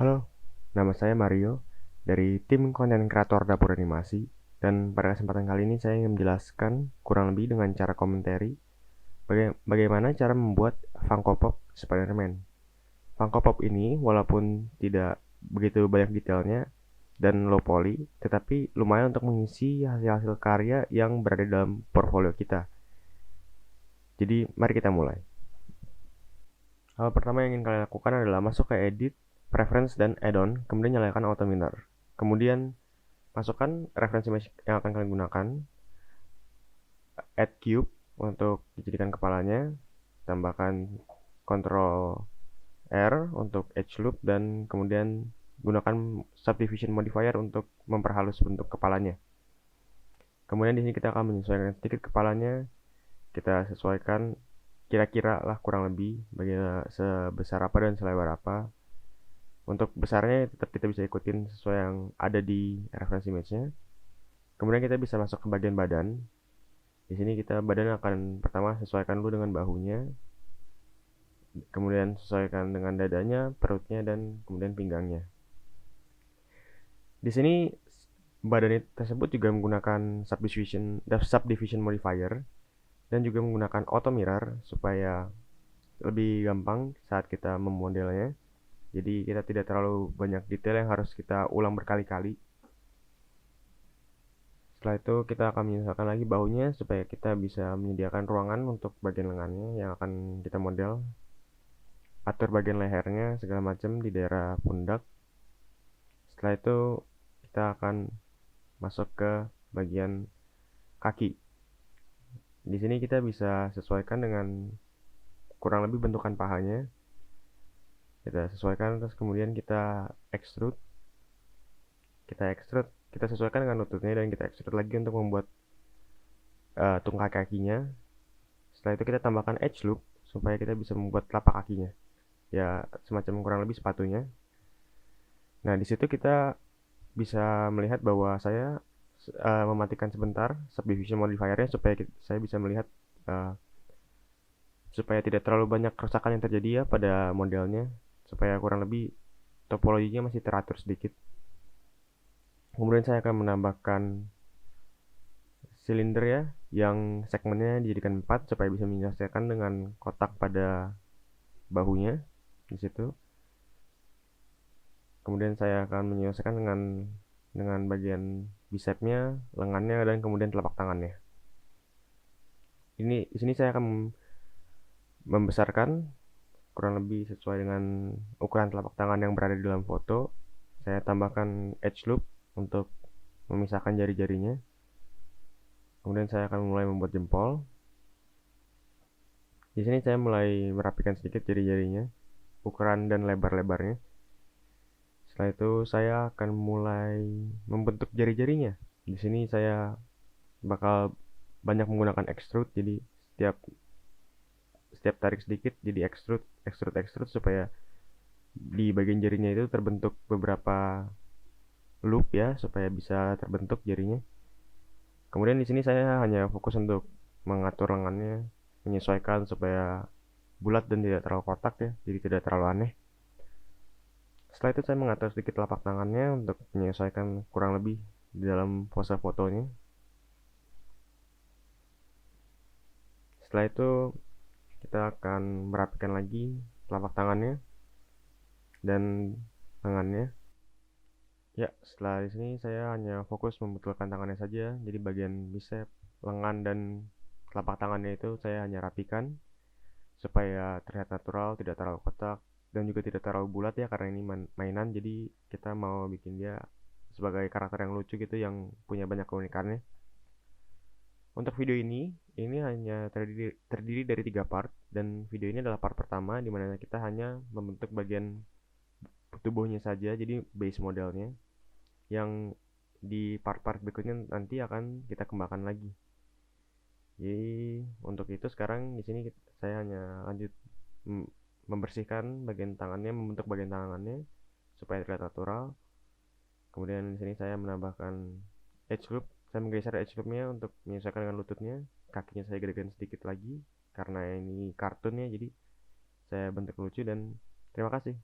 Halo, nama saya Mario dari tim konten kreator Dapur Animasi, dan pada kesempatan kali ini saya ingin menjelaskan kurang lebih dengan cara komentari bagaimana cara membuat Funko Pop Spider-Man. Funko Pop ini walaupun tidak begitu banyak detailnya dan low poly, tetapi lumayan untuk mengisi hasil-hasil karya yang berada dalam portfolio kita. Jadi mari kita mulai. Hal pertama yang ingin kalian lakukan adalah masuk ke Edit, Preference, dan Add-on, kemudian nyalakan Auto Mirror. Kemudian masukkan referensi image yang akan kalian gunakan, add cube untuk dijadikan kepalanya, tambahkan Ctrl R untuk edge loop, dan kemudian gunakan subdivision modifier untuk memperhalus bentuk kepalanya. Kemudian di sini kita akan menyesuaikan sedikit kepalanya, kita sesuaikan kira-kira lah kurang lebih bagaimana sebesar apa dan selebar apa. Untuk besarnya tetap kita bisa ikutin sesuai yang ada di referensi image-nya. Kemudian kita bisa masuk ke bagian badan. Di sini kita badan akan pertama sesuaikan dulu dengan bahunya, kemudian sesuaikan dengan dadanya, perutnya, dan kemudian pinggangnya. Di sini badan tersebut juga menggunakan subdivision modifier dan juga menggunakan auto mirror supaya lebih gampang saat kita memodelnya. Jadi kita tidak terlalu banyak detail yang harus kita ulang berkali-kali. Setelah itu kita akan menyesuaikan lagi bahunya supaya kita bisa menyediakan ruangan untuk bagian lengannya yang akan kita model. Atur bagian lehernya segala macam di daerah pundak. Setelah itu kita akan masuk ke bagian kaki. Di sini kita bisa sesuaikan dengan kurang lebih bentukan pahanya. Kita sesuaikan, terus kemudian kita extrude. Kita sesuaikan dengan lututnya dan kita extrude lagi untuk membuat tungkai kakinya. Setelah itu kita tambahkan edge loop supaya kita bisa membuat telapak kakinya, ya semacam kurang lebih sepatunya. Nah, di situ kita bisa melihat bahwa saya mematikan sebentar subdivision modifiernya supaya saya bisa melihat uh, supaya tidak terlalu banyak kerusakan yang terjadi ya pada modelnya, supaya kurang lebih topologinya masih teratur sedikit. Kemudian saya akan menambahkan silinder ya, yang segmennya dijadikan 4 supaya bisa menyelesaikan dengan kotak pada bahunya di situ. Kemudian saya akan menyelesaikan dengan bagian bicepnya, lengannya, dan kemudian telapak tangannya. Di sini saya akan membesarkan kurang lebih sesuai dengan ukuran telapak tangan yang berada di dalam foto. Saya tambahkan edge loop untuk memisahkan jari-jarinya. Kemudian saya akan mulai membuat jempol. Di sini saya mulai merapikan sedikit jari-jarinya, ukuran dan lebar-lebarnya. Setelah itu saya akan mulai membentuk jari-jarinya. Di sini saya bakal banyak menggunakan extrude, jadi setiap tarik sedikit jadi extrude supaya di bagian jarinya itu terbentuk beberapa loop ya, supaya bisa terbentuk jarinya. Kemudian di sini saya hanya fokus untuk mengatur lengannya, menyesuaikan supaya bulat dan tidak terlalu kotak ya, jadi tidak terlalu aneh. Setelah itu saya mengatur sedikit telapak tangannya untuk menyesuaikan kurang lebih di dalam pose fotonya. Setelah itu kita akan merapikan lagi telapak tangannya dan tangannya. Ya, setelah di sini saya hanya fokus membetulkan tangannya saja. Jadi bagian bicep, lengan, dan telapak tangannya itu saya hanya rapikan supaya terlihat natural, tidak terlalu kotak, dan juga tidak terlalu bulat ya, karena ini mainan. Jadi kita mau bikin dia sebagai karakter yang lucu gitu, yang punya banyak keunikannya. Untuk video ini hanya terdiri dari 3 part, dan video ini adalah part pertama di mana kita hanya membentuk bagian tubuhnya saja, jadi base modelnya. Yang di part-part berikutnya nanti akan kita kembangkan lagi. Jadi untuk itu sekarang di sini saya hanya lanjut membersihkan bagian tangannya, membentuk bagian tangannya supaya terlihat natural. Kemudian di sini saya menambahkan edge loop. Saya menggeser edge loopnya untuk menyesuaikan dengan lututnya. Kakinya saya gedekan sedikit lagi karena ini kartunnya, jadi saya bentuk lucu. Dan terima kasih.